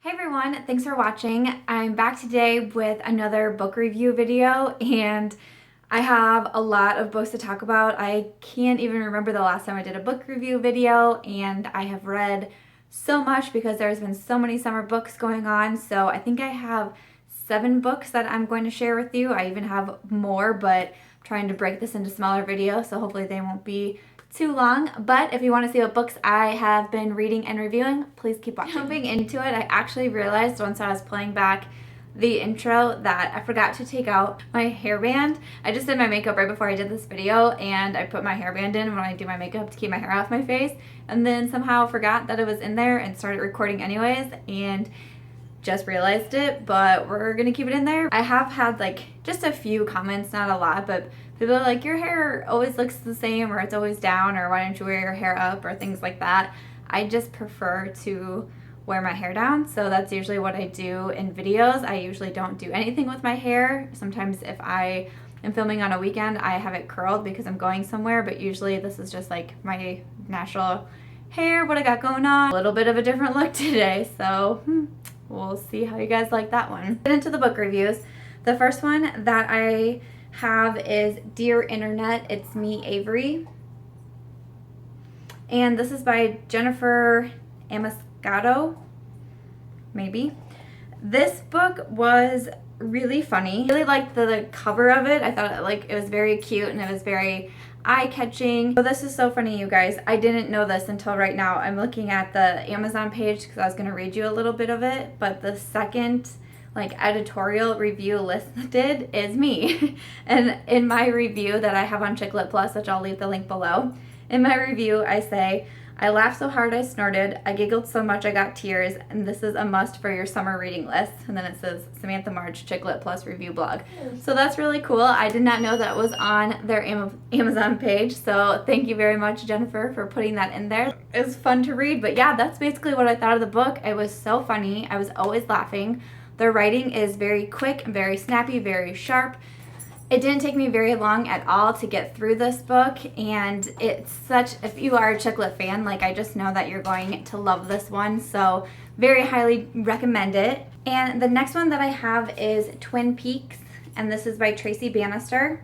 Hey everyone, thanks for watching. I'm back today with another book review video and I have a lot of books to talk about. I can't even remember the last time I did a book review video, and I have read so much because there's been so many summer books going on. So I think I have 7 books that I'm going to share with you. I even have more, but I'm trying to break this into smaller videos, so hopefully they won't be too long. But if you want to see what books I have been reading and reviewing, please keep watching. Jumping into it, I actually realized once I was playing back the intro that I forgot to take out my hairband. I just did my makeup right before I did this video, and I put my hairband in when I do my makeup to keep my hair off my face, and then somehow forgot that it was in there and started recording anyways, and just realized it, but we're gonna keep it in there. I have had like just a few comments, not a lot, but people are like, your hair always looks the same, or it's always down, or why don't you wear your hair up, or things like that. I just prefer to wear my hair down, so that's usually what I do in videos. I usually don't do anything with my hair. Sometimes if I am filming on a weekend, I have it curled because I'm going somewhere, but usually this is just like my natural hair, what I got going on. A little bit of a different look today, so we'll see how you guys like that one. Get into the book reviews. The first one that I have is Dear Internet, It's Me, Avery. And this is by Jennifer Ammoscato, maybe. This book was really funny. I really liked the cover of it. I thought it was very cute and it was very eye-catching. So this is so funny, you guys. I didn't know this until right now. I'm looking at the Amazon page because I was going to read you a little bit of it, but the second editorial review listed is me. And in my review that I have on Chick Lit Plus, which I'll leave the link below, in my review I say, I laughed so hard I snorted, I giggled so much I got tears, and this is a must for your summer reading list. And then it says Samantha March Chick Lit Plus review blog. So that's really cool. I did not know that was on their Amazon page, so thank you very much, Jennifer, for putting that in there. It was fun to read, but yeah, that's basically what I thought of the book. It was so funny. I was always laughing. Their writing is very quick, very snappy, very sharp. It didn't take me very long at all to get through this book, and it's such, if you are a Chick Lit fan, I just know that you're going to love this one, so very highly recommend it. And the next one that I have is Twin Peaks, and this is by Tracie Banister.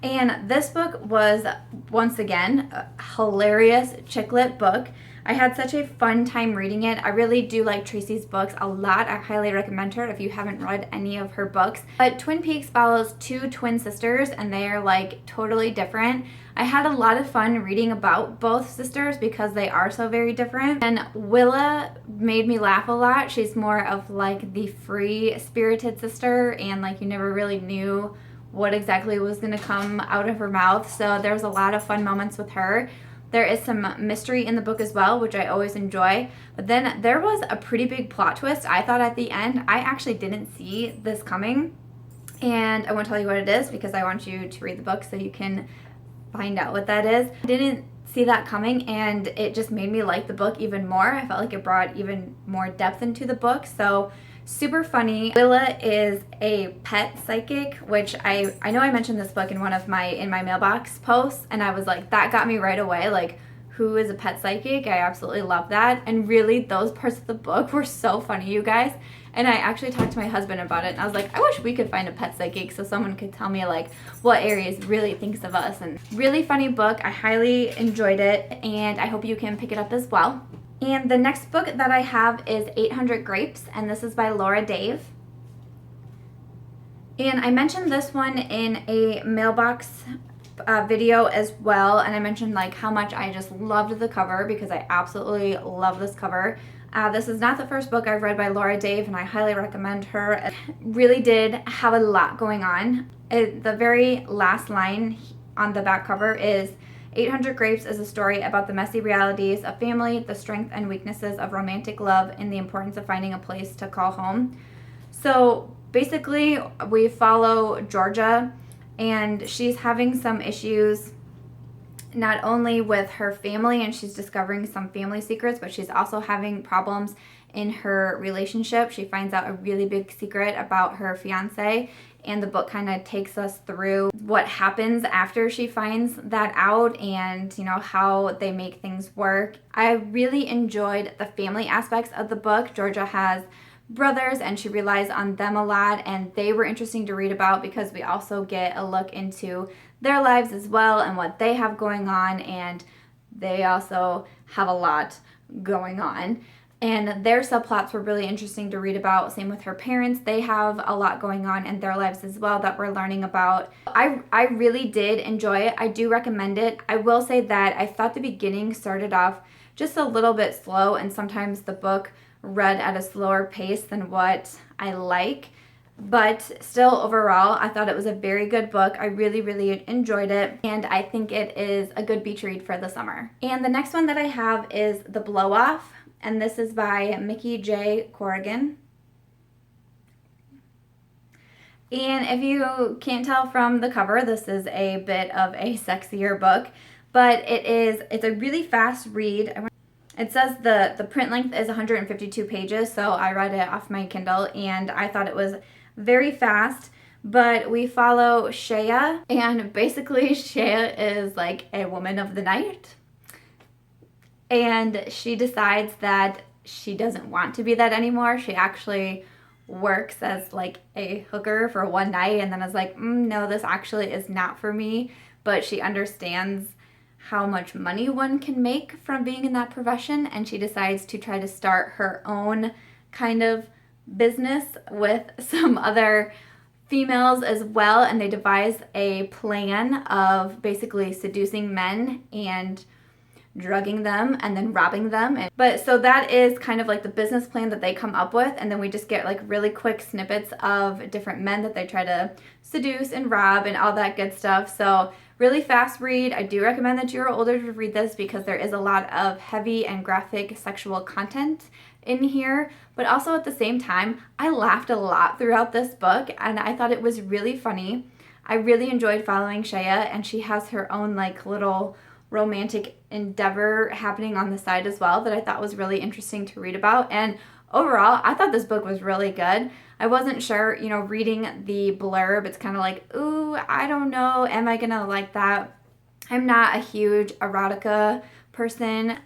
And this book was, once again, a hilarious Chick Lit book. I had such a fun time reading it. I really do like Tracie's books a lot. I highly recommend her if you haven't read any of her books. But Twin Peaks follows 2 twin sisters, and they are totally different. I had a lot of fun reading about both sisters because they are so very different. And Willa made me laugh a lot. She's more of the free-spirited sister, and you never really knew what exactly was going to come out of her mouth. So there was a lot of fun moments with her. There is some mystery in the book as well, which I always enjoy. But then there was a pretty big plot twist, I thought, at the end. I actually didn't see this coming. And I won't tell you what it is because I want you to read the book so you can find out what that is. I didn't see that coming, and it just made me like the book even more. I felt like it brought even more depth into the book. So super funny. Willa is a pet psychic, which I know I mentioned this book in one of my mailbox posts, and I was like, that got me right away. Who is a pet psychic? I absolutely love that. And really, those parts of the book were so funny, you guys. And I actually talked to my husband about it, and I was like, I wish we could find a pet psychic so someone could tell me what Aries really thinks of us. And really funny book. I highly enjoyed it, and I hope you can pick it up as well. And the next book that I have is 800 Grapes, and this is by Laura Dave. And I mentioned this one in a mailbox video as well, and I mentioned how much I just loved the cover because I absolutely love this cover. This is not the first book I've read by Laura Dave, and I highly recommend her. It really did have a lot going on. The very last line on the back cover is, 800 Grapes is a story about the messy realities of family, the strength and weaknesses of romantic love, and the importance of finding a place to call home. So basically, we follow Georgia, and she's having some issues not only with her family, and she's discovering some family secrets, but she's also having problems in her relationship. She finds out a really big secret about her fiance, and the book kind of takes us through what happens after she finds that out and, you know, how they make things work. I really enjoyed the family aspects of the book. Georgia has brothers and she relies on them a lot, and they were interesting to read about because we also get a look into their lives as well and what they have going on, and they also have a lot going on. And their subplots were really interesting to read about. Same with her parents. They have a lot going on in their lives as well that we're learning about. I really did enjoy it. I do recommend it. I will say that I thought the beginning started off just a little bit slow, and sometimes the book read at a slower pace than what I like. But still, overall, I thought it was a very good book. I really, really enjoyed it, and I think it is a good beach read for the summer. And the next one that I have is The Blowoff, and this is by Mickey J. Corrigan. And if you can't tell from the cover, this is a bit of a sexier book, but it's a really fast read. It says the print length is 152 pages, so I read it off my Kindle, and I thought it was very fast. But we follow Shea, and basically Shea is like a woman of the night. And she decides that she doesn't want to be that anymore. She actually works as like a hooker for one night and then is like, no, this actually is not for me. But she understands how much money one can make from being in that profession, and she decides to try to start her own kind of business with some other females as well, and they devise a plan of basically seducing men and drugging them and then robbing them. But so that is kind of like the business plan that they come up with, and then we just get like really quick snippets of different men that they try to seduce and rob and all that good stuff. So really fast read. I do recommend that you're older to read this because there is a lot of heavy and graphic sexual content in here, but also at the same time I laughed a lot throughout this book, and I thought it was really funny. I really enjoyed following Shea, and she has her own like little romantic endeavor happening on the side as well that I thought was really interesting to read about. And overall, I thought this book was really good. I wasn't sure, you know, reading the blurb, it's kind of like, ooh, I don't know, am I gonna like that? I'm not a huge erotica person,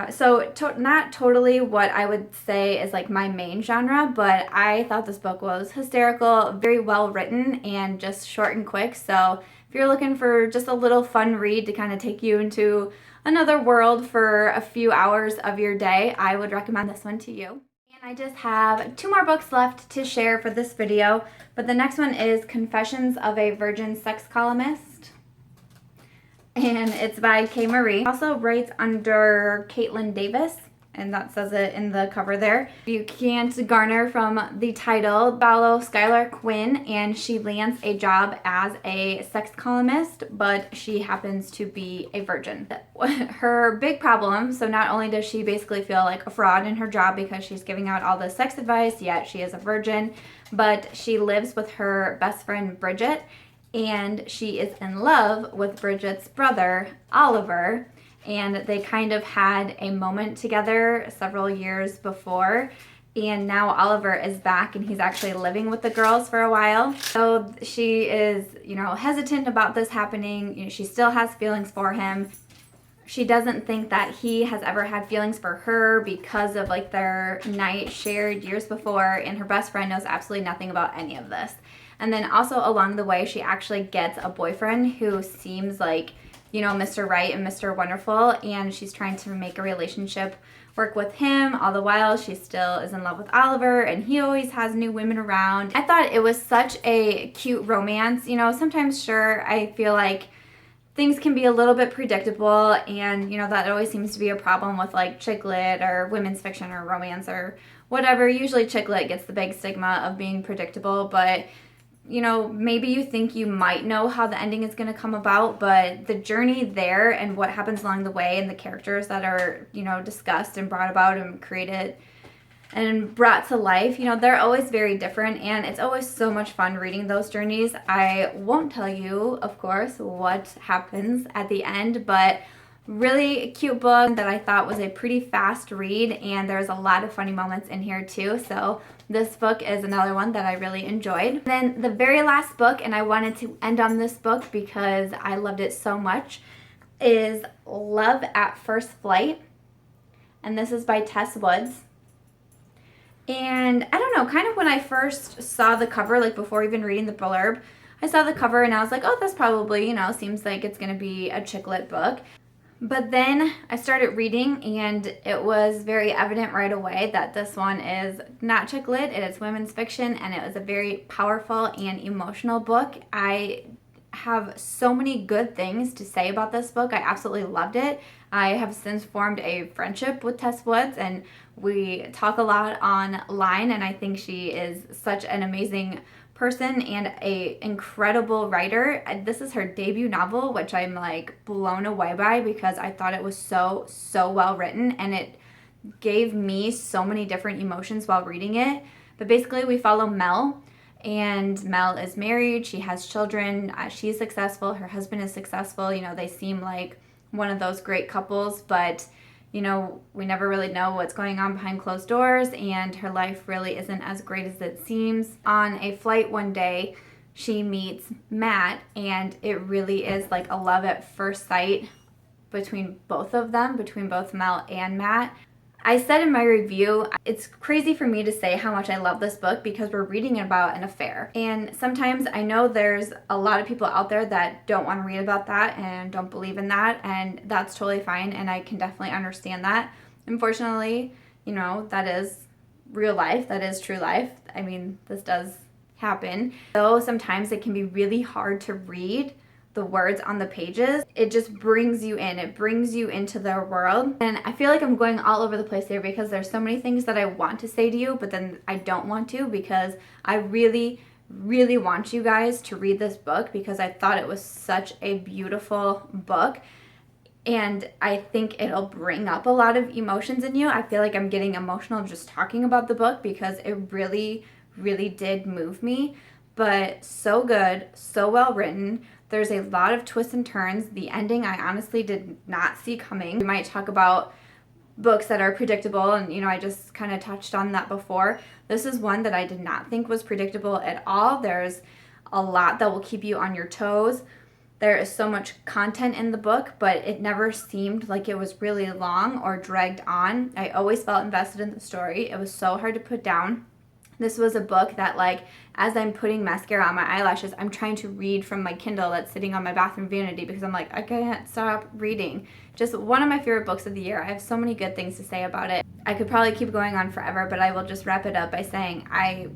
so not totally what I would say is like my main genre, but I thought this book was hysterical, very well written, and just short and quick. So if you're looking for just a little fun read to kind of take you into another world for a few hours of your day, I would recommend this one to you. And I just have 2 more books left to share for this video, but the next one is Confessions of a Virgin Sex Columnist, and it's by K. Marie. Also writes under Caitlin Davis, and that says it in the cover there. You can't garner from the title. Follow Skylar Quinn, and she lands a job as a sex columnist, but she happens to be a virgin. Her big problem, so not only does she basically feel like a fraud in her job because she's giving out all this sex advice, yet she is a virgin, but she lives with her best friend Bridget, and she is in love with Bridget's brother, Oliver. And they kind of had a moment together several years before, and now Oliver is back and he's actually living with the girls for a while. So she is, you know, hesitant about this happening. You know, she still has feelings for him. She doesn't think that he has ever had feelings for her because of like their night shared years before, and her best friend knows absolutely nothing about any of this. And then also along the way, she actually gets a boyfriend who seems like, you know, Mr. Right and Mr. Wonderful, and she's trying to make a relationship work with him. All the while, she still is in love with Oliver, and he always has new women around. I thought it was such a cute romance. You know, sometimes, sure, I feel like things can be a little bit predictable, and, you know, that always seems to be a problem with, like, chick lit or women's fiction or romance or whatever. Usually chick lit gets the big stigma of being predictable, but you know, maybe you think you might know how the ending is going to come about, but the journey there and what happens along the way and the characters that are, you know, discussed and brought about and created and brought to life, you know, they're always very different, and it's always so much fun reading those journeys. I won't tell you, of course, what happens at the end, but Really cute book that I thought was a pretty fast read, and there's a lot of funny moments in here too. So this book is another one that I really enjoyed. And then the very last book, and I wanted to end on this book because I loved it so much, is Love at First Flight. And this is by Tess Woods. And I don't know, kind of when I first saw the cover, like before even reading the blurb, I saw the cover and I was like, oh, this probably, you know, seems like it's going to be a chick lit book. But then I started reading, and it was very evident right away that this one is not chick lit, it is women's fiction, and it was a very powerful and emotional book. I have so many good things to say about this book. I absolutely loved it. I have since formed a friendship with Tess Woods, and we talk a lot online, and I think she is such an amazing person and a incredible writer. This is her debut novel, which I'm like blown away by because I thought it was so well written, and it gave me so many different emotions while reading it. But basically we follow Mel, and Mel is married, she has children, she's successful, her husband is successful, you know, they seem like one of those great couples, but you know, we never really know what's going on behind closed doors, and her life really isn't as great as it seems. On a flight one day, she meets Matt, and it really is like a love at first sight between both of them, between both Mel and Matt. I said in my review, it's crazy for me to say how much I love this book because we're reading about an affair. And sometimes I know there's a lot of people out there that don't want to read about that and don't believe in that, and that's totally fine, and I can definitely understand that. Unfortunately, you know, that is real life, that is true life. I mean, this does happen. Though sometimes it can be really hard to read the words on the pages, it just brings you in. It brings you into their world. And I feel like I'm going all over the place here because there's so many things that I want to say to you, but then I don't want to because I really want you guys to read this book because I thought it was such a beautiful book. And I think it'll bring up a lot of emotions in you. I feel like I'm getting emotional just talking about the book because it really did move me. But so good, so well written. There's a lot of twists and turns. The ending I honestly did not see coming. We might talk about books that are predictable, and you know, I just kind of touched on that before. This is one that I did not think was predictable at all. There's a lot that will keep you on your toes. There is so much content in the book, but it never seemed like it was really long or dragged on. I always felt invested in the story. It was so hard to put down. This was a book that, like, as I'm putting mascara on my eyelashes, I'm trying to read from my Kindle that's sitting on my bathroom vanity because I'm like, I can't stop reading. Just one of my favorite books of the year. I have so many good things to say about it. I could probably keep going on forever, but I will just wrap it up by saying I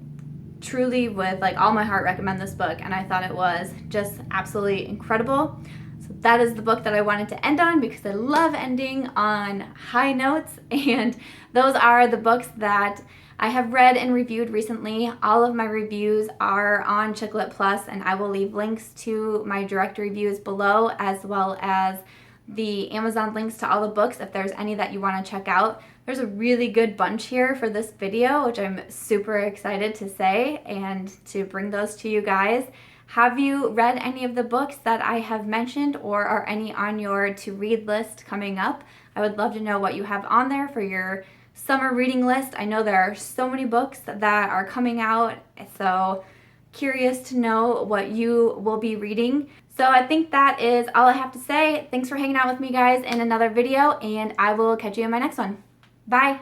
truly, with like all my heart, recommend this book, and I thought it was just absolutely incredible. So that is the book that I wanted to end on because I love ending on high notes, and those are the books that I have read and reviewed recently. All of my reviews are on Chicklet Plus, and I will leave links to my direct reviews below, as well as the Amazon links to all the books if there's any that you want to check out. There's a really good bunch here for this video, which I'm super excited to say and to bring those to you guys. Have you read any of the books that I have mentioned, or are any on your to-read list coming up? I would love to know what you have on there for your summer reading list. I know there are so many books that are coming out, so curious to know what you will be reading. So I think that is all I have to say. Thanks for hanging out with me, guys, in another video, and I will catch you in my next one. Bye!